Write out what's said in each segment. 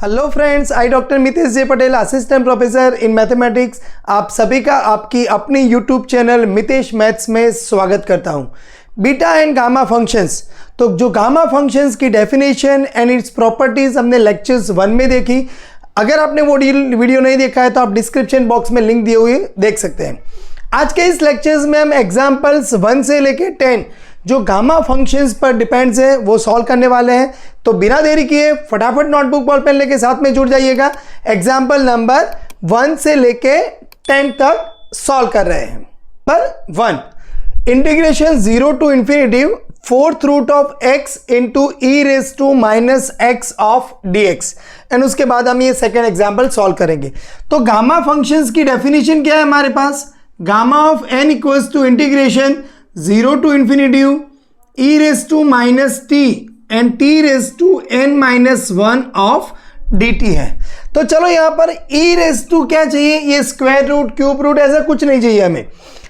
Hello friends, I doctor Mitesh J Patel, assistant professor in mathematics, आप सभी का आपकी अपनी यूट्यूब चैनल मितेश मैथ्स में स्वागत करता हूं। बीटा एंड गामा फंक्शंस, तो जो गामा फंक्शंस की डेफिनेशन एंड इट्स प्रॉपर्टीज हमने लेक्चर्स 1 में देखी। अगर आपने वो वीडियो नहीं देखा है तो आप डिस्क्रिप्शन बॉक्स में लिंक दिए हुए देख सकते हैं। आज के इस लेक्चर्स में हम एग्जाम्पल्स 1 से लेके 10 जो गामा फंक्शंस पर डिपेंड्स है वो सॉल्व करने वाले हैं। तो बिना देरी किए फटाफट नोटबुक बॉल पेन लेके साथ में जुड़ जाइएगा। एग्जाम्पल नंबर 1 से लेके 10 तक सॉल्व कर रहे हैं। पर 1 integration 0 to infinity 4th root of x into e raise to minus x of dx, and उसके बाद हम ये सेकेंड एग्जाम्पल सॉल्व करेंगे। तो गामा फंक्शंस की डेफिनेशन क्या है हमारे पास? Gamma of n equals to integration 0 to infinity e raise to minus t and t raise to n minus 1 of dt है। तो चलो यहां पर e रेज टू क्या चाहिए? ये स्क्वायर रूट, क्यूब रूट ऐसा कुछ नहीं चाहिए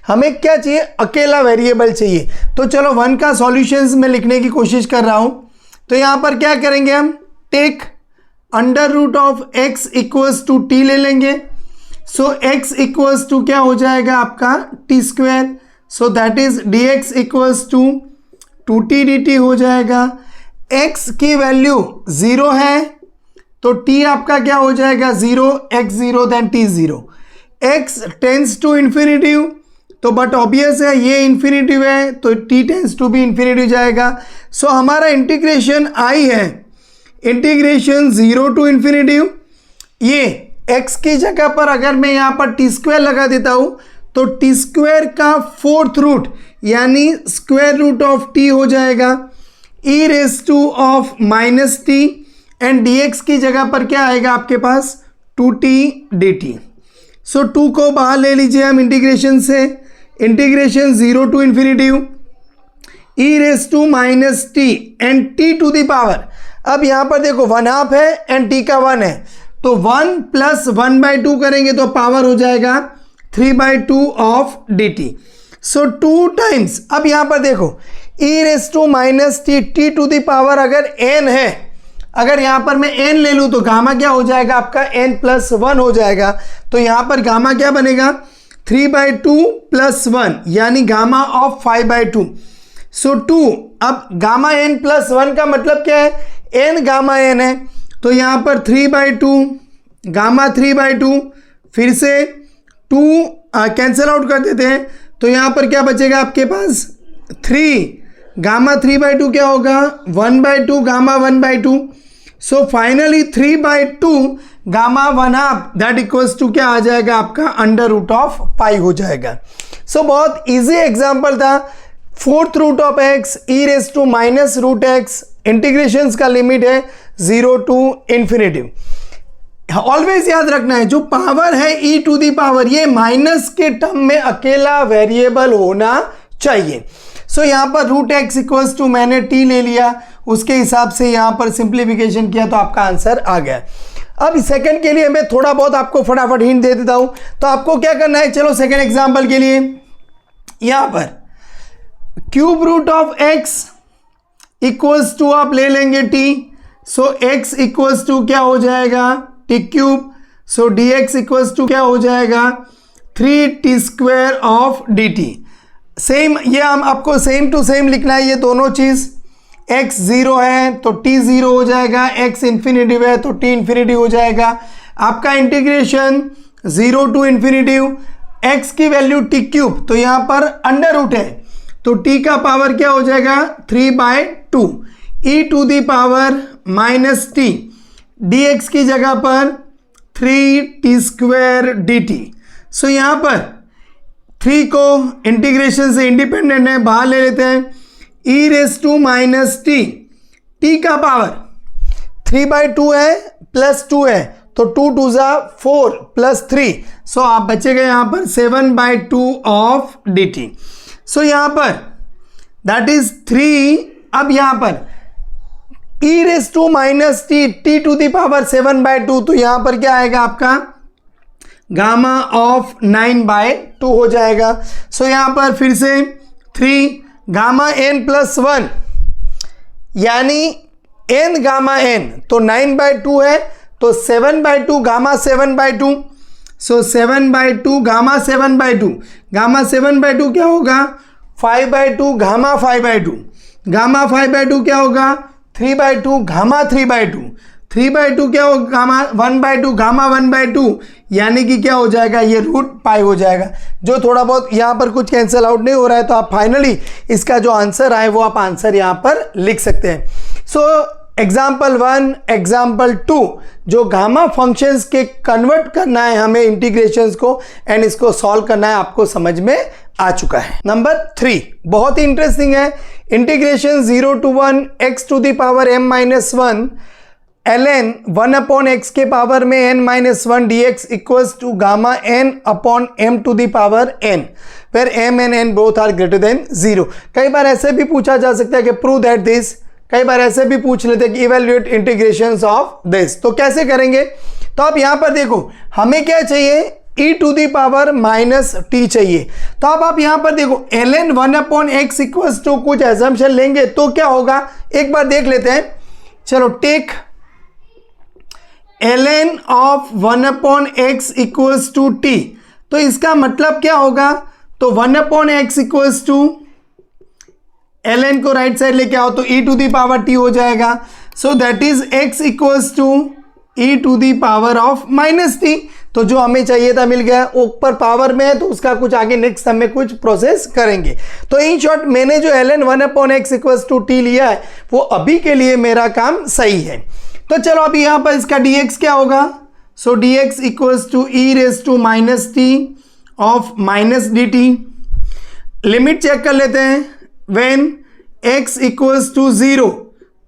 हमें क्या चाहिए? अकेला वेरिएबल चाहिए। तो चलो 1 का सॉल्यूशंस में लिखने की कोशिश कर रहा हूं। तो यहां पर क्या करेंगे हम? Take under root of x equals to t ले लेंगे। सो x इक्वल्स टू क्या हो जाएगा आपका? T square. So that is dx equals to 2t dt हो जाएगा। x की वैल्यू 0 है तो t आपका क्या हो जाएगा? 0, x 0 then t 0। x tends to infinity, तो बट ऑब्वियस है ये इंफिनिटिव है तो t टेंस टू भी इंफिनिटिव जाएगा। सो हमारा इंटीग्रेशन i है, इंटीग्रेशन 0 टू इंफिनिटिव। ये x की जगह पर अगर मैं यहाँ पर टी स्क्वायर लगा देता हूँ तो टी स्क्वायर का 4th रूट यानी स्क्वायर रूट ऑफ t हो जाएगा e raise to of minus t, and dx की जगह पर क्या आएगा आपके पास? 2t dt। सो 2 को बाहर ले लीजिए हम इंटीग्रेशन से। Integration 0 to infinity e raise to minus t and t to the power. अब यहाँ पर देखो 1/2 है एंड t का 1 है तो 1 प्लस 1/2 करेंगे तो पावर हो जाएगा 3/2 ऑफ dt। सो 2 टाइम्स, अब यहाँ पर देखो e raise to minus t, t to the power अगर n है, अगर यहाँ पर मैं n ले लूँ तो गामा क्या हो जाएगा आपका? n प्लस 1 हो जाएगा। तो यहाँ पर गामा क्या बनेगा? 3/2 प्लस 1 यानी गामा ऑफ 5/2। सो 2, अब गामा n प्लस 1 का मतलब क्या है? n गामा n है तो यहाँ पर 3/2 गामा 3/2, फिर से 2 कैंसिल आउट कर देते हैं तो यहाँ पर क्या बचेगा आपके पास? 3 गामा 3/2 क्या होगा? 1/2 gamma 1/2। So finally 3/2 gamma 1/2 that equals to क्या आ जाएगा आपका? अंडर रूट ऑफ पाई हो जाएगा। सो बहुत इजी एग्जांपल था। 4th root of x e raise to minus root x, integrations का लिमिट है 0 टू इंफिनिटिव। ऑलवेज याद रखना है जो पावर है e टू दी पावर ये माइनस के टर्म में अकेला वेरिएबल होना चाहिए। सो यहाँ पर रूट x इक्वल्स टू मैंने t ले लिया, उसके हिसाब से यहाँ पर सिंप्लीफिकेशन किया तो आपका आंसर आ गया। अब सेकंड के लिए मैं थोड़ा बहुत आपको फटाफट हिंट दे देता हूँ। तो आपको क्या करना है? चलो सेकंड एग्जाम्पल के लिए यहाँ पर cube root of x equals to आप ले लेंगे t। So x equals to क्या हो जाएगा? T cube. So dx equals to क्या हो जाएगा? 3t square of dt। Same ये हम आपको सेम टू सेम लिखना है ये दोनों चीज। x 0 है तो t 0 हो जाएगा, x इंफिनिटिव है तो t इंफिनिटिव हो जाएगा। आपका इंटीग्रेशन 0 टू इंफिनिटिव x की वैल्यू टी क्यूब, तो यहाँ पर अंडर रूट है तो t का पावर क्या हो जाएगा? 3/2 e to the power minus t, dx की जगह पर 3t स्क्वायर dt। सो यहाँ पर 3 को इंटीग्रेशन से इंडिपेंडेंट है बाहर ले लेते हैं। e raise to minus t, t का पावर 3/2 है प्लस 2 है तो 2 2 4 प्लस 3। सो आप बचेगा यहाँ पर 7/2 ऑफ dt। सो यहाँ पर दैट इज 3। अब यहाँ पर e raise to minus t, t to the power 7/2 तो यहाँ पर क्या आएगा आपका? गामा ऑफ 9/2 हो जाएगा। सो यहाँ पर फिर से 3 गामा n प्लस 1 यानी n गामा n तो 9/2 है तो 7/2 गामा 7/2, सो 7/2 गामा 7/2, गामा 7/2 क्या होगा 5/2 गामा 5/2, गामा 5/2 क्या होगा 3/2 गामा 3/2, 3/2 क्या होगा गामा 1/2 गामा 1/2, यानी कि क्या हो जाएगा ये √π हो जाएगा। जो थोड़ा बहुत यहाँ पर कुछ कैंसिल आउट नहीं हो रहा है तो आप फाइनली इसका जो आंसर आए वो आप आंसर यहाँ पर लिख सकते हैं। सो एग्जाम्पल 1, एग्जाम्पल 2, जो गामा फंक्शंस के कन्वर्ट करना है हमें इंटीग्रेशंस को एंड इसको सॉल्व करना है, आपको समझ में आ चुका है। नंबर 3 बहुत ही इंटरेस्टिंग है, integration 0 to 1 x to the power m-1 ln 1/x के पावर में n-1 dx equals to gamma n upon m to the power n, where m and n both are greater than 0। कई बार ऐसे भी पूछा जा सकता है कि प्रूव दैट दिस, कई बार ऐसे भी पूछ लेते हैं कि इवेल्युएट इंटीग्रेशंस ऑफ दिस। तो कैसे करेंगे, तो आप यहां पर देखो हमें क्या चाहिए e to the power -t चाहिए। तो अब आप यहां पर देखो ln 1/x इक्वल्स टू कुछ एजम्पशन लेंगे तो क्या होगा एक बार देख लेते हैं। चलो take ln of 1/x equals to t, तो इसका मतलब क्या होगा, तो 1/x इक्वल्स टू ln को राइट साइड लेके आओ तो e to the power t हो जाएगा। So that is x equals to e to the power of -t। तो जो हमें चाहिए था मिल गया, ऊपर पावर में है तो उसका कुछ आगे नेक्स्ट हम में कुछ प्रोसेस करेंगे। तो इन शॉर्ट मैंने जो ln 1/x equals to t लिया है वो अभी के लिए मेरा काम सही है। तो चलो अभी यहां पर इसका dx क्या होगा, so dx equals to e⁻t of -dt। Limit check कर लेते हैं, व्हेन x इक्वल्स टू 0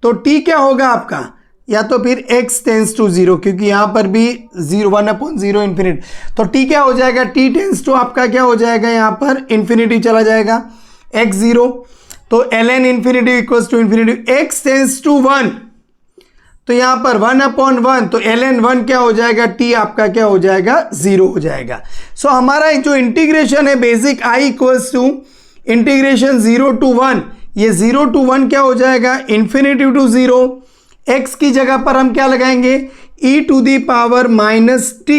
तो t क्या होगा आपका, या तो फिर x टेंस टू 0, क्योंकि यहां पर भी 1/0 इन्फिनिटी, तो t क्या हो जाएगा, t टेंस टू आपका क्या हो जाएगा यहां पर इन्फिनिटी चला जाएगा, x 0, तो ln infinity equals to infinity, x tends to 1 तो यहां पर 1/1 तो ln 1 क्या हो जाएगा, t आपका क्या हो जाएगा 0 हो जाएगा। सो हमारा जो इंटीग्रेशन है basic i equals to integration 0 to 1, ये 0 to 1 क्या हो जाएगा इन्फिनिटी टू 0, x की जगह पर हम क्या लगाएंगे e to the power -t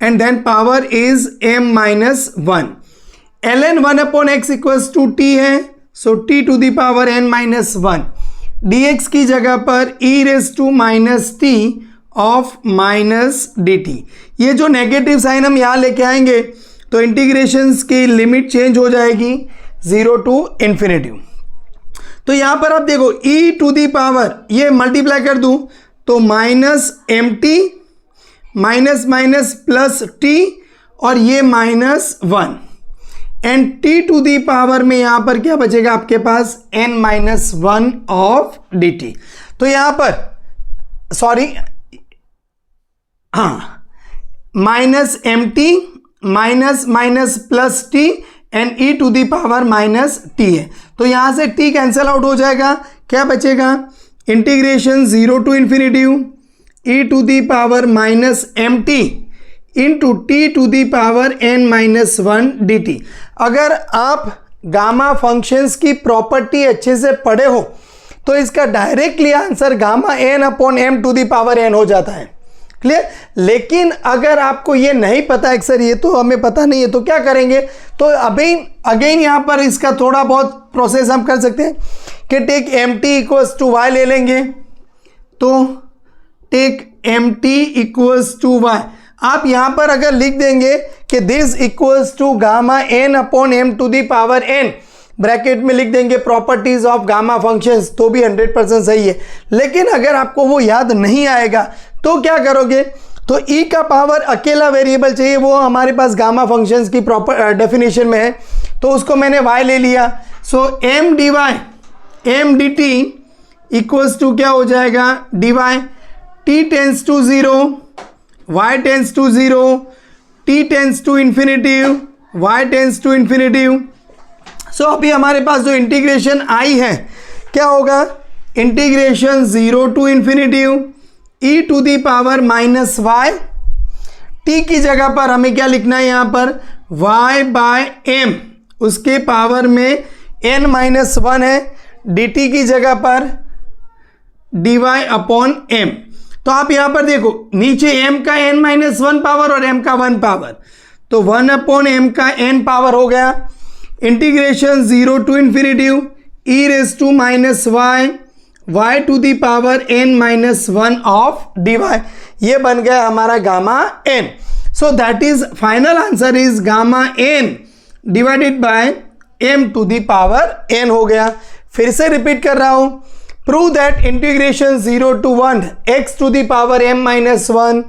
and then power is m-1, ln 1/x equals to t है, so t to the power n-1, dx की जगह पर e⁻t ऑफ -dt। ये जो नेगेटिव साइन हम यहाँ लेके आएंगे तो इंटीग्रेशंस की लिमिट चेंज हो जाएगी 0 to इन्फिनिटी। तो यहाँ पर आप देखो e टू दी पावर ये मल्टीप्लाई कर दूं तो -mt प्लस t और ये -1 and t to the power में यहां पर क्या बचेगा आपके पास n-1 ऑफ dt। तो यहां पर sorry -mt plus t and e to the power -t है, तो यहां से t कैंसिल आउट हो जाएगा, क्या बचेगा integration 0 to infinity e to the power -mt into t to the power n-1 dt। अगर आप गामा फंक्शंस की प्रॉपर्टी अच्छे से पढ़े हो तो इसका directly answer gamma n/m to the power n हो जाता है, क्लियर। लेकिन अगर आपको ये नहीं पता है सर ये तो हमें पता नहीं है तो क्या करेंगे, तो अभी अगेन यहाँ पर इसका थोड़ा बहुत प्रोसेस हम कर सकते हैं कि take mt equals to y ले लेंगे, तो take mt equals to y, आप यहां पर अगर लिख देंगे कि this equals to gamma n/m to the power n, bracket में लिख देंगे प्रॉपर्टीज ऑफ गामा फंक्शंस, तो भी 100% सही है। लेकिन अगर आपको वो याद नहीं आएगा तो क्या करोगे, तो e का पावर अकेला वेरिएबल चाहिए, वो हमारे पास गामा फंक्शंस की प्रॉपर डेफिनेशन में है, तो उसको मैंने y ले लिया। So m dt equals to क्या हो जाएगा dy, t tends to 0 y tends to 0, t tends to infinity, y tends to infinity. So अभी हमारे पास जो इंटीग्रेशन i है क्या होगा, integration 0 to infinity e to the power -y, t की जगह पर हमें क्या लिखना है यहाँ पर y/m, उसके पावर में n-1 है, dt की जगह पर dy/m। तो आप यहां पर देखो नीचे m का n-1 पावर और m का 1 पावर, तो 1/m का n पावर हो गया, integration 0 to infinity e raise to minus y to the power n-1 of dy, ये बन गया हमारा gamma n। So that is final answer is gamma n divided by m to the power n हो गया। फिर से repeat कर रहा हूं, prove that integration 0 to 1 x to the power m-1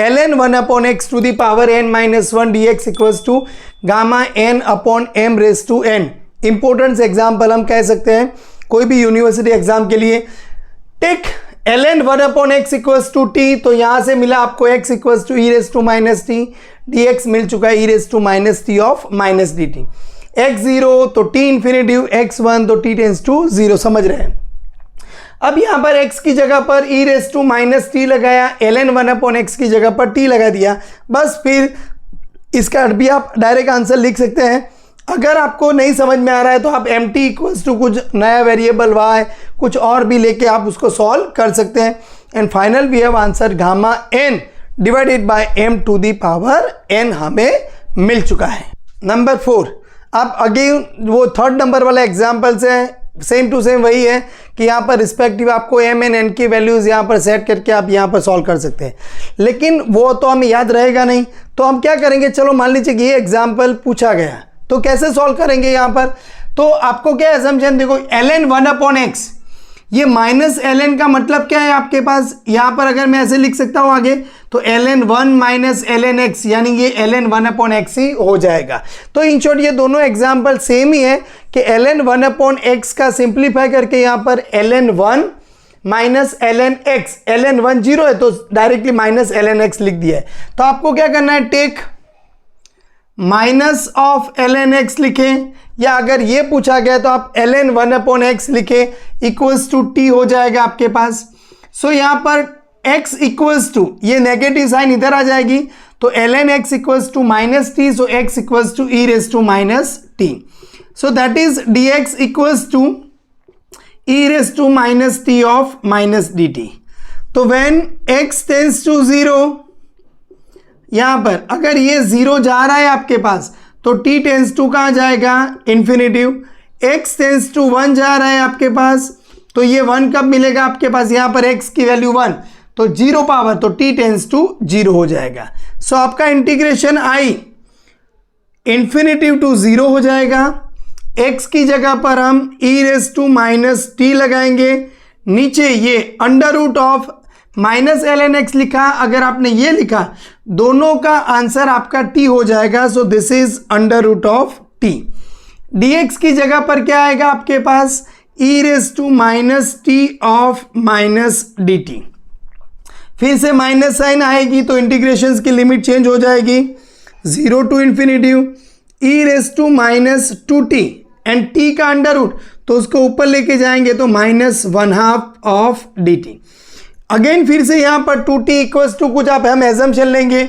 ln 1/x to the power n-1 dx equals to gamma n upon m raise to n। Important example हम कह सकते हैं कोई भी यूनिवर्सिटी एग्जाम के लिए। Take ln 1/x equals to t, तो यहां से मिला आपको x equals to e raise to minus t, dx मिल चुका है e raise to minus t of minus d t. x0 तो t इंफिनिटी, x1 तो t टेंस टू 0, समझ रहे हैं। अब यहां पर x की जगह पर e raise to minus t लगाया, ln 1/x की जगह पर t लगा दिया, बस फिर इसका भी आप डायरेक्ट आंसर लिख सकते हैं। अगर आपको नहीं समझ में आ रहा है तो आप mt इक्वल्स टू कुछ नया वेरिएबल y कुछ और भी लेके आप उसको सॉल्व कर सकते हैं। And final we have answer gamma n divided by m to the power n हमें मिल चुका है। नंबर 4, अब अगेन वो थर्ड नंबर वाला एग्जाम्पल से सेम टू सेम वही है कि यहाँ पर रिस्पेक्टिव आपको m एंड n की वैल्यूज़ यहाँ पर सेट करके आप यहाँ पर सॉल्व कर सकते हैं, लेकिन वो तो हमें याद रहेगा नहीं। तो हम क्या करेंगे, चलो मान लीजिए कि ये एग्जाम्पल पूछा गया तो कैसे सॉल्व करेंगे। यहाँ पर तो आपको क्या असम्पशन, देखो ln 1/x, ये माइनस ln का मतलब क्या है आपके पास, यहाँ पर अगर मैं ऐसे लिख सकता हूँ आगे तो ln 1 माइनस ln x, यानी ये ln 1/x ही हो जाएगा। तो इन शॉर्ट ये दोनों एग्जाम्पल सेम ही है कि ln 1/x का सिंप्लीफाई करके यहाँ पर ln 1 minus ln x, ln 1 0 है तो डायरेक्टली माइनस ln x लिख दिया है। तो आपको क्या करना है, take minus of ln x लिखें, या अगर ये पूछा गया तो आप ln 1/x लिखें इक्वल्स टू t हो जाएगा आपके पास। सो यहाँ पर x इक्वल्स टू, ये नेगेटिव साइन इधर आ जाएगी तो ln x equals to minus t, so x equals to e raise to minus t. So that is dx equals to e raise to minus t of minus d t. तो when x tends to 0, यहां पर अगर ये 0 जा रहा है आपके पास तो t टेंस टू कहां जाएगा, इन्फिनिटिव। x टेंस टू 1 जा रहा है आपके पास तो ये 1 कब मिलेगा आपके पास, यहां पर x की वैल्यू 1 तो 0 पावर, तो t टेंस टू 0 हो जाएगा। सो आपका इंटीग्रेशन i इन्फिनिटिव टू 0 हो जाएगा। x की जगह पर हम e raise to minus t लगाएंगे, नीचे ये under root of minus ln x लिखा, अगर आपने ये लिखा दोनों का आंसर आपका t हो जाएगा। So this is under root of t। dx की जगह पर क्या आएगा आपके पास, e raise to minus t of minus d t. फिर से माइनस साइन आएगी तो इंटीग्रेशन की लिमिट चेंज हो जाएगी, 0 to infinity e raise to minus 2t and t का अंडर रूट तो उसको ऊपर लेके जाएंगे तो minus 1/2 of d t. Again फिर से यहाँ पर 2t इक्वल्स टू कुछ आप हम एजम्पशन लेंगे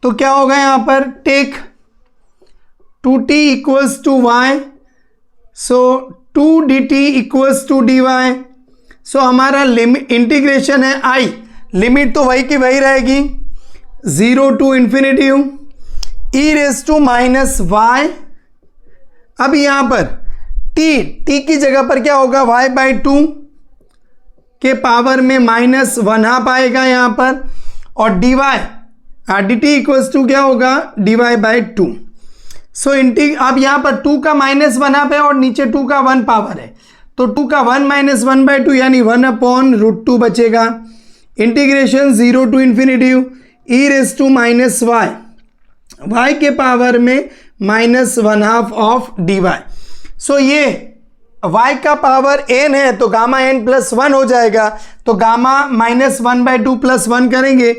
तो क्या होगा, यहाँ पर take 2t equals to y, so 2 dt equals to dy। So हमारा लिमिट इंटीग्रेशन है i, लिमिट तो वही की वही रहेगी, 0 to infinity e raise to minus y। अब यहाँ पर t की जगह पर क्या होगा, y/2 के पावर में माइनस 1/2 आएगा यहाँ पर, और dy dt इक्वल्स टू क्या होगा, dy/2। सो अब यहाँ पर 2 का माइनस 1/2 है और नीचे 2 का 1 पावर है तो 2 का 1 माइनस 1/2 यानी 1/√2 बचेगा। Integration 0 to infinity e raise to minus y के पावर में माइनस 1/2 ऑफ dy। सो ये y का पावर n है तो गामा n प्लस 1 हो जाएगा, तो गामा माइनस 1/2 प्लस 1 करेंगे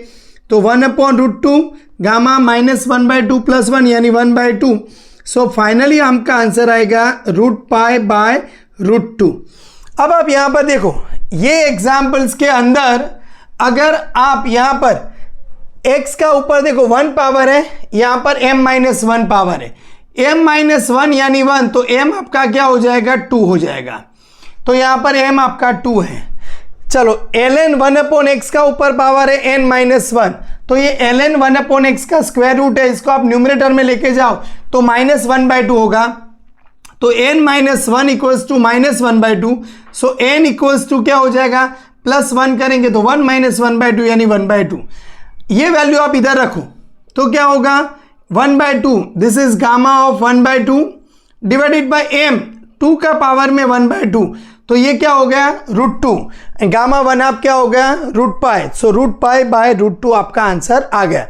तो 1/√2, गामा माइनस 1/2 प्लस 1 यानी 1/2। सो फाइनली हमका आंसर आएगा √π/√2। अब आप यहाँ पर देखो ये एग्जाम्पल्स के अंदर अगर आप यहाँ पर x का ऊपर देखो 1 पावर है, यहाँ पर m-1 पावर है, m-1 यानी 1 तो m आपका क्या हो जाएगा, 2 हो जाएगा। तो यहाँ पर m आपका 2 है। चलो ln 1/x का ऊपर पावर है n-1, तो ये ln 1/x का स्क्वायर रूट है, इसको आप न्यूमरेटर में लेके जाओ तो -1/2 होगा, तो n-1 equals to -1/2, so n equals to क्या हो जाएगा, +1 करेंगे तो 1 -1/2 यानी 1/2। ये वैल्यू आप इधर रखो तो क्या होगा, 1/2, this is gamma of 1/2 divided by m, 2 का पावर में 1/2, तो ये क्या हो गया, √2, गामा 1 आप क्या हो गया, √π, सो √π/√2 आपका आंसर आ गया।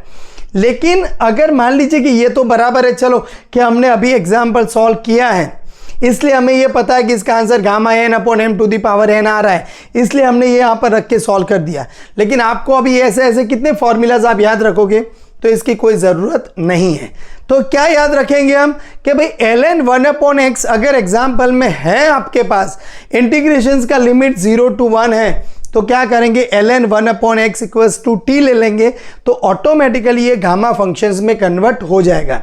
लेकिन अगर मान लीजिए कि ये तो बराबर है, चलो कि हमने अभी एग्जाम्पल सॉल्व किया है इसलिए हमें ये पता है कि इसका आंसर गामा n/m⁴n आ रहा है, इसलिए हमने ये यहाँ पर रख के सॉल्व कर दिया। लेकिन आपको अभी ऐसे ऐसे कितने फॉर्मूलाज आप याद रखोगे, तो इसकी कोई ज़रूरत नहीं है। तो क्या याद रखेंगे हम कि भाई ln 1/x अगर एग्जाम्पल में है आपके पास, इंटीग्रेशंस का लिमिट 0 to 1 है, तो क्या करेंगे, ln 1/x equals to t ले लेंगे, तो ऑटोमेटिकली ये गामा फंक्शंस में कन्वर्ट हो जाएगा।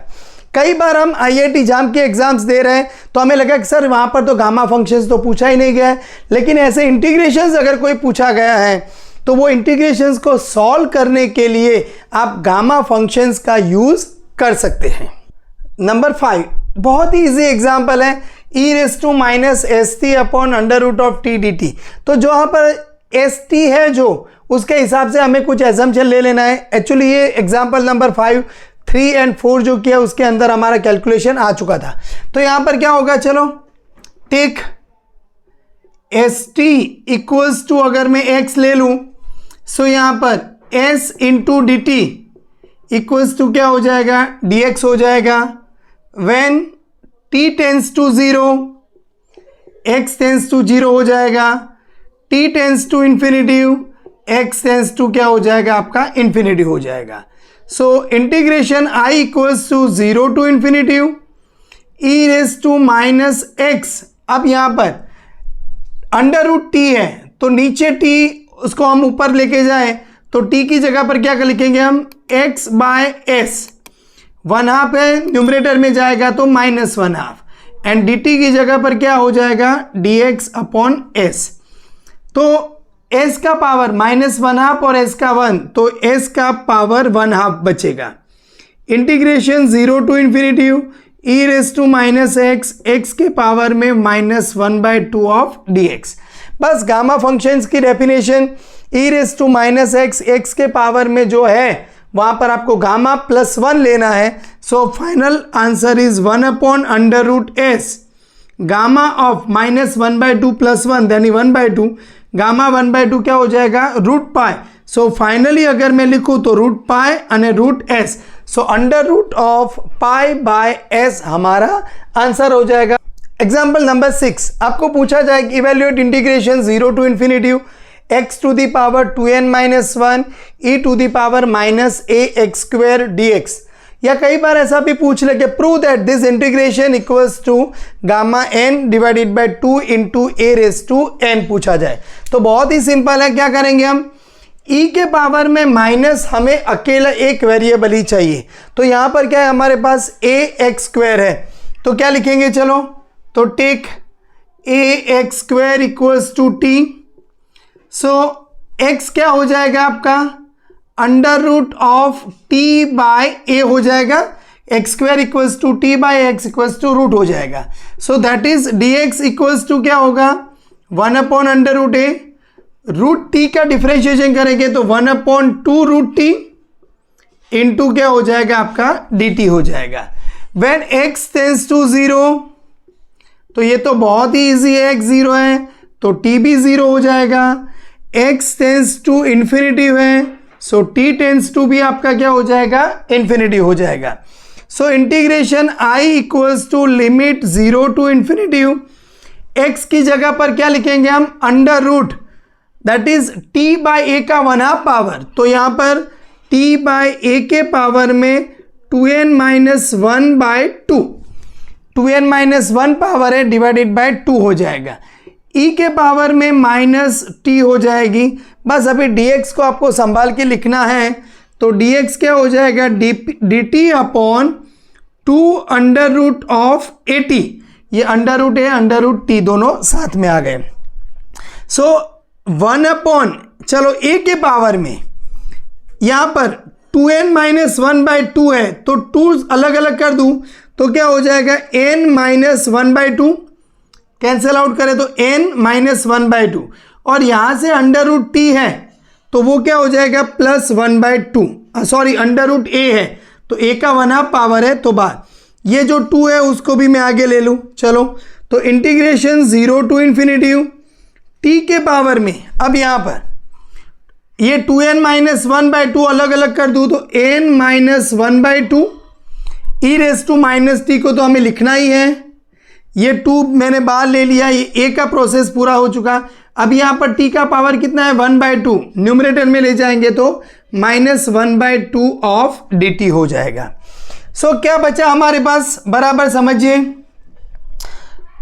कई बार हम IIT जाम के एग्जाम्स दे रहे हैं तो हमें लगा कि सर वहाँ पर तो गामा फंक्शंस तो पूछा ही नहीं गया है, लेकिन ऐसे इंटीग्रेशंस अगर कोई पूछा गया है तो वो इंटीग्रेशंस को सॉल्व करने के लिए आप गामा फंक्शंस का यूज़ कर सकते हैं। नंबर 5 बहुत ही ईजी एग्जाम्पल है, e⁻st/√t dt। तो जो यहाँ पर st है जो उसके हिसाब से हमें कुछ एजम्पशन ले लेना है। एक्चुअली ये एग्जाम्पल नंबर 5, 3 और 4 जो किया उसके अंदर हमारा कैलकुलेशन आ चुका था। तो यहाँ पर क्या होगा, चलो टेक st इक्वल्स टू, अगर मैं x ले लूँ सो यहाँ पर s into d t equals to क्या हो जाएगा, dx हो जाएगा। When t tends to 0 x tends to 0 हो जाएगा, t tends to infinity x tends to क्या हो जाएगा, आपका इन्फिनिटी हो जाएगा। So integration i equals to 0 to infinity e⁻x। अब यहाँ पर √t है तो नीचे t उसको हम ऊपर लेके जाए तो t की जगह पर क्या लिखेंगे हम, x/s, 1/2 है न्यूमरेटर में जाएगा तो -1/2, एंड dt की जगह पर क्या हो जाएगा, dx/s। तो s का पावर -1/2 और s का 1, तो s का पावर 1/2 बचेगा। Integration 0 to infinity e⁻x, x के पावर में -1/2 ऑफ dx। बस गामा फंक्शंस की डेफिनेशन e⁻x, x के पावर में जो है वहां पर आपको गामा +1 लेना है। So final answer is 1/√s, gamma of -1/2 +1 यानी 1/2, गामा 1/2 क्या हो जाएगा, √π। सो फाइनली अगर मैं लिखूं तो √π અને √s, सो √π/s हमारा आंसर हो जाएगा। एग्जाम्पल नंबर 6, आपको पूछा जाए कि evaluate integration 0 to infinity x⁻2n-1 e⁻−ax² dx, या कई बार ऐसा भी पूछ ले कि prove that this integration equals to gamma n divided by 2 into a⁻n पूछा जाए तो बहुत ही सिंपल है। क्या करेंगे हम, e के पावर में माइनस हमें अकेला एक वेरिएबल ही चाहिए, तो यहाँ पर क्या है हमारे पास ax² है, तो क्या लिखेंगे, चलो तो take ax² equals to t। So x क्या हो जाएगा आपका, √t/a हो जाएगा, x² equals to t/x equals to root हो जाएगा। So that is dx equals to क्या होगा, 1/√a, √t का डिफरेंशिएशन करेंगे तो 1/2√t इंटू क्या हो जाएगा आपका dt हो जाएगा। व्हेन x टेंस टू 0, तो ये तो बहुत ही इजी है, x 0 है तो t भी 0 हो जाएगा। x टेंस टू इन्फिनिटिव है, सो t टेंस टू भी आपका क्या हो जाएगा, इन्फिनिटी हो जाएगा। So integration i equals to limit 0 to infinity, x की जगह पर क्या लिखेंगे हम, √ दैट इज t/a का 1/2 पावर, तो यहाँ पर t/a के पावर में 2n-1/2, 2n-1 पावर है डिवाइडेड बाय 2 हो जाएगा। e के पावर में -t हो जाएगी। बस अभी dx को आपको संभाल के लिखना है, तो dx क्या हो जाएगा, dt/2 √at, ये √a √t दोनों साथ में आ गए। सो 1 अपॉन, चलो a के पावर में यहाँ पर 2n माइनस 1/2 है, तो 2 अलग अलग कर दूं तो क्या हो जाएगा, n माइनस 1/2, कैंसिल आउट करें तो n माइनस 1/2, और यहाँ से अंडर रूट t है तो वो क्या हो जाएगा plus 1/2, sorry under root a है तो a का 1/2 पावर है, तो बाहर ये जो 2 है उसको भी मैं आगे ले लूँ। चलो तो इंटीग्रेशन 0 टू इन्फिनिटी t के पावर में, अब यहाँ पर ये 2n माइनस 1/2 अलग अलग कर दूँ तो n minus 1/2 e raise to minus t को तो हमें लिखना ही है, ये 2 मैंने बाहर ले लिया, ये a का प्रोसेस पूरा हो चुका। अब यहाँ पर t का पावर कितना है 1/2, न्यूमरेटर में ले जाएंगे तो माइनस 1/2 ऑफ dt हो जाएगा। सो क्या बचा हमारे पास, बराबर समझिए,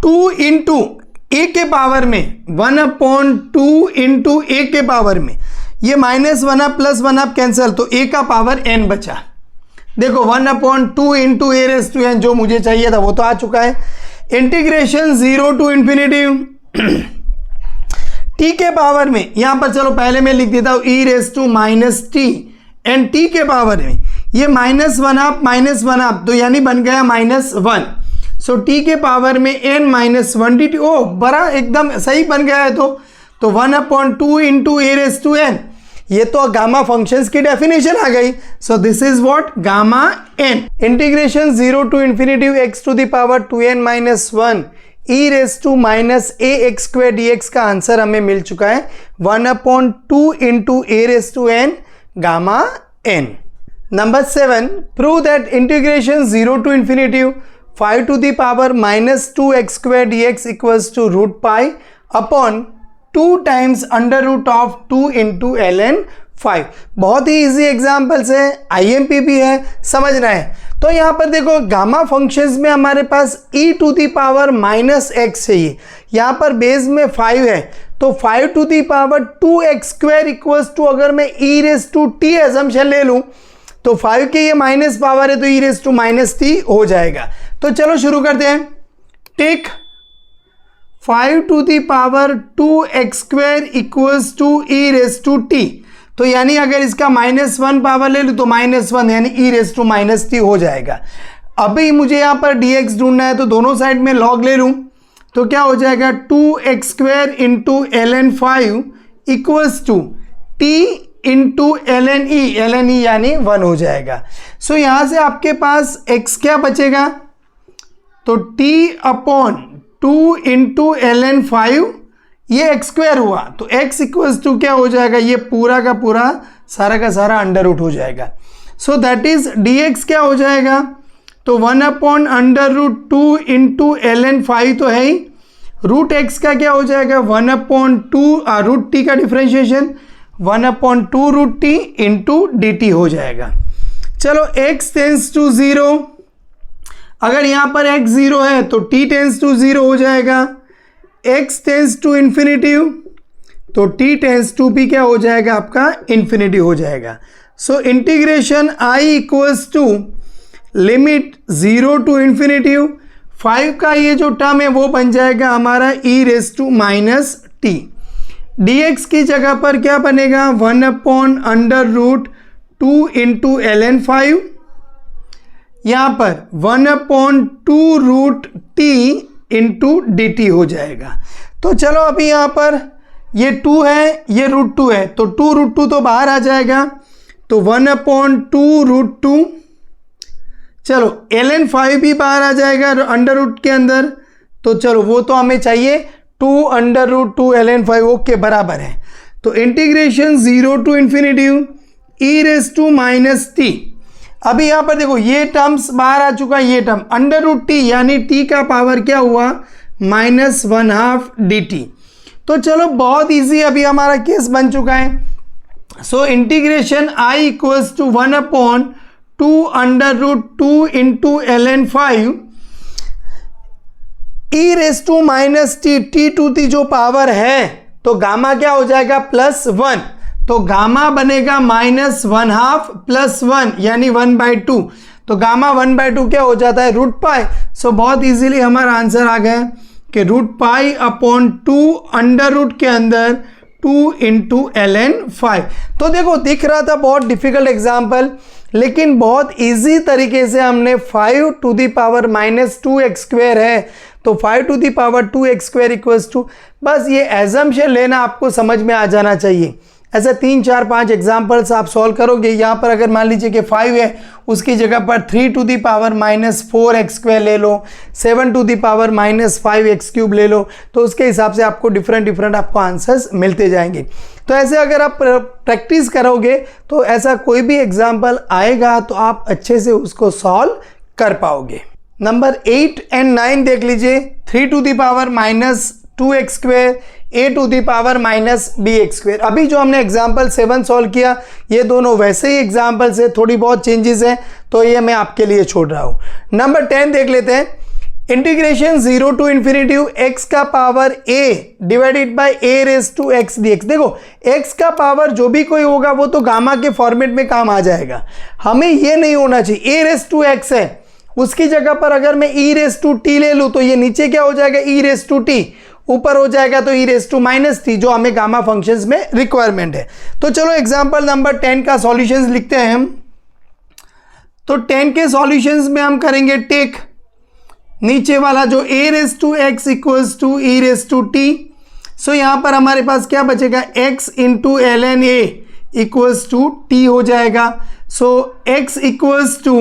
2 इंटू ए के पावर में 1/2 इंटू ए के पावर में, ये माइनस 1/2 प्लस 1/2 कैंसिल, तो a का पावर n बचा। देखो 1/2 into A raise to n जो मुझे चाहिए था वो तो आ चुका है। इंटीग्रेशन 0 टू इन्फिनिटी t के पावर में, यहाँ पर चलो पहले मैं लिख देता हूँ e raise to minus t, and t के पावर में ये माइनस 1/2 तो यानी बन गया -1, सो t के पावर में n माइनस 1dt, ओ बड़ा एकदम सही बन गया है। तो 1/2 into A raise to n, ये तो गामा फंक्शंस की डेफिनेशन आ गई। So this is what, gamma n। Integration 0 to infinity x to the power 2n minus 1 e raise to minus a x square dx का answer हमें मिल चुका है 1/2 into A raise to n gamma n। Number 7, prove that integration 0 to infinity 5 to the power minus 2x square dx equals to root pi upon 2 times under root of 2 into ln 5। बहुत ही easy examples है, IMP भी है, समझना है। तो यहाँ पर देखो गामा फंक्शंस में हमारे पास e to the power minus x चाहिए, यहाँ पर बेस में 5 है तो 5 to the power 2x square equals to, अगर मैं e raise to t assumption ले लूँ तो 5 के ये माइनस पावर है तो e raise to minus t हो जाएगा। तो चलो शुरू करते हैं। Take 5 to the power 2x square equals to e raise to t, तो यानी अगर इसका -1 पावर ले लूँ तो -1 यानी ई रेस टू माइनस टी हो जाएगा। अभी मुझे यहाँ पर dx ढूंढना है तो दोनों साइड में लॉग ले लूँ तो क्या हो जाएगा 2x square into ln 5 equals to t into ln e यानी 1 हो जाएगा। सो यहाँ से आपके पास x क्या बचेगा, तो t अपॉन 2 इंटू ln 5, ये x स्क्वायर हुआ तो x इक्वल्स टू क्या हो जाएगा, ये पूरा का पूरा सारा का सारा अंडर रूट हो जाएगा। सो दैट इज dx क्या हो जाएगा, तो 1/√2 इंटू ln 5 तो है ही, रूट x का क्या हो जाएगा 1/2 रूट t का differentiation 1/2 root t into dt हो जाएगा। चलो x टेंस टू 0, अगर यहाँ पर x 0 है तो t टेंस टू 0 हो जाएगा, x टेंस टू इन्फिनिटी तो t टेंस टू भी क्या हो जाएगा आपका इन्फिनिटी हो जाएगा। So integration i equals to limit 0 to infinity 5 का ये जो टर्म है वो बन जाएगा हमारा e raise to minus t, dx की जगह पर क्या बनेगा 1/√2 इंटू ln 5, यहाँ पर 1/2 रूट टी इंटू dt हो जाएगा। तो चलो अभी यहाँ पर ये 2 है ये √2 है तो 2√2 तो बाहर आ जाएगा तो 1/2 रूट 2, चलो ln 5 भी बाहर आ जाएगा अंडर रूट के अंदर, तो चलो वो तो हमें चाहिए 2/√2 ln 5 ओके बराबर है। तो integration 0 to infinity e raise to minus t, अभी यहाँ पर देखो ये टर्म्स बाहर आ चुका है, ये टर्म √t यानी t का पावर क्या हुआ -1/2 dt। तो चलो बहुत इजी अभी हमारा केस बन चुका है। So integration i equals to 1/2 into ln 5 e raise to minus t to the जो पावर है तो गामा क्या हो जाएगा +1, तो गामा बनेगा -1/2 +1 यानी 1/2, तो गामा 1/2 क्या हो जाता है √π। सो बहुत इजीली हमारा आंसर आ गया कि √π/2 अंडर रूट के अंदर 2 इंटू ln 5। तो देखो दिख रहा था बहुत डिफिकल्ट एग्जाम्पल, लेकिन बहुत इजी तरीके से हमने 5 to the power minus 2x square है, तो 5 to the power 2x square equals to, बस ये एजम्पशन लेना आपको समझ में आ जाना चाहिए। ऐसे 3 4 5 एग्जाम्पल्स आप सॉल्व करोगे। यहाँ पर अगर मान लीजिए कि 5 है, उसकी जगह पर 3 to the power minus 4x square ले लो, 7 to the power minus 5x cube ले लो, तो उसके हिसाब से आपको डिफरेंट आपको आंसर्स मिलते जाएंगे। तो ऐसे अगर आप प्रैक्टिस करोगे तो ऐसा कोई भी एग्जाम्पल आएगा तो आप अच्छे से उसको सॉल्व कर पाओगे। नंबर 8 एंड 9 देख लीजिए। 3 to the power minus 2x square, a to the power minus bx square. अभी जो हमने एग्जाम्पल 7 सॉल्व किया, ये दोनों वैसे ही एग्जाम्पल्स है, थोड़ी बहुत चेंजेस हैं, तो ये मैं आपके लिए छोड़ रहा हूँ। नंबर 10 देख लेते हैं। इंटीग्रेशन 0 टू इन्फिनिटी x का power a divided by a raise to x dx। देखो x का पावर जो भी कोई होगा वो तो गामा के फॉर्मेट में काम आ जाएगा, हमें ये नहीं होना चाहिए। a रेज टू x है, उसकी जगह पर अगर मैं e रेज टू t ले लूँ तो ये नीचे क्या हो जाएगा, e रेज टू t, ऊपर हो जाएगा तो e raise to minus t, जो हमें गामा फंक्शंस में रिक्वायरमेंट है। तो चलो एग्जांपल नंबर 10 का सॉल्यूशंस लिखते हैं हम। तो 10 के सॉल्यूशंस में हम करेंगे टेक नीचे वाला जो a raise to x equals to e raise to t। So यहां पर हमारे पास क्या बचेगा, x into ln a equals to t हो जाएगा। So x equals to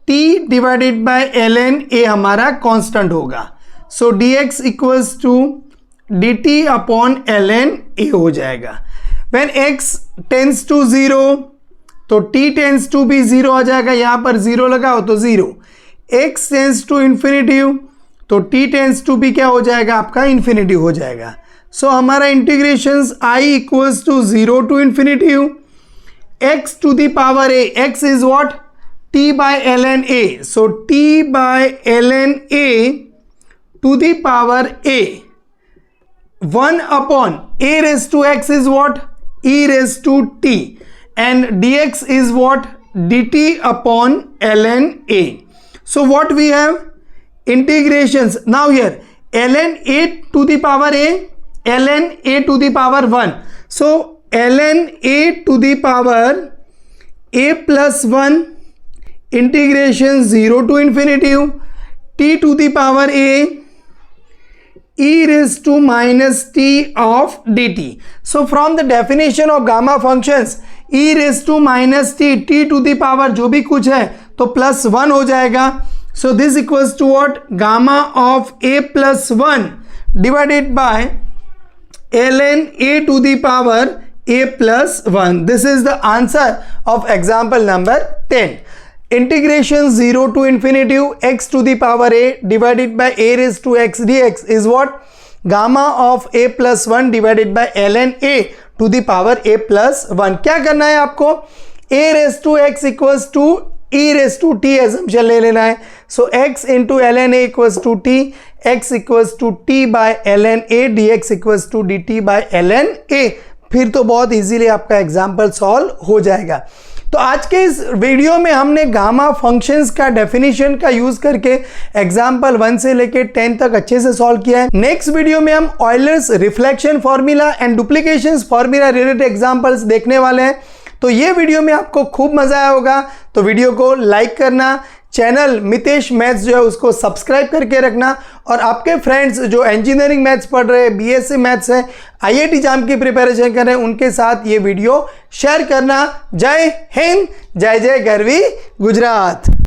t divided by ln a हमारा कांस्टेंट होगा। So dx equals to dt upon ln a हो जाएगा। व्हेन x टेंस टू 0 तो t टेंस टू भी 0 आ जाएगा, यहां पर 0 लगाओ तो 0। x टेंस टू इन्फिनिटी तो t टेंस टू भी क्या हो जाएगा, आपका इन्फिनिटी हो जाएगा। सो हमारा integration i equals to 0 to infinity x to the power a, x is what, t by ln a। So t by ln a to the power a, 1 upon a raise to x is what, e raise to t, and dx is what, dt upon ln a. So what we have, integrations now here, ln a to the power a, ln a to the power 1. So ln a to the power a plus 1 integration 0 to infinity t to the power a e raised to minus t of dt. So from the definition of gamma functions, e raised to minus t, t to the power जो भी कुछ है तो plus 1 हो जाएगा। So this equals to what, gamma of a plus 1 divided by ln a to the power a plus 1. This is the answer of example number 10. Integration 0 to infinity x to the power a divided by a raised to x dx is what, gamma of a plus 1 divided by ln a to the power a plus 1। क्या करना है आपको, a raised to x equals to e raised to t assumption ले लेना है। so x into ln a equals to t, x equals to t by ln a, dx equals to dt by ln a। फिर तो बहुत easily आपका example solve हो जाएगा। तो आज के इस वीडियो में हमने गामा फंक्शंस का डेफिनेशन का यूज करके एग्जाम्पल 1 से लेके 10 तक अच्छे से सॉल्व किया है। नेक्स्ट वीडियो में हम Euler's reflection formula and duplications formula related examples देखने वाले हैं। तो ये वीडियो में आपको खूब मजा आया होगा, तो वीडियो को लाइक करना, चैनल मितेश मैथ्स जो है उसको सब्सक्राइब करके रखना, और आपके फ्रेंड्स जो इंजीनियरिंग मैथ्स पढ़ रहे हैं, बीएससी मैथ्स है, आईआईटी एग्जाम की प्रिपरेशन कर रहे हैं, उनके साथ ये वीडियो शेयर करना। जय हिंद, जय जय गरवी गुजरात।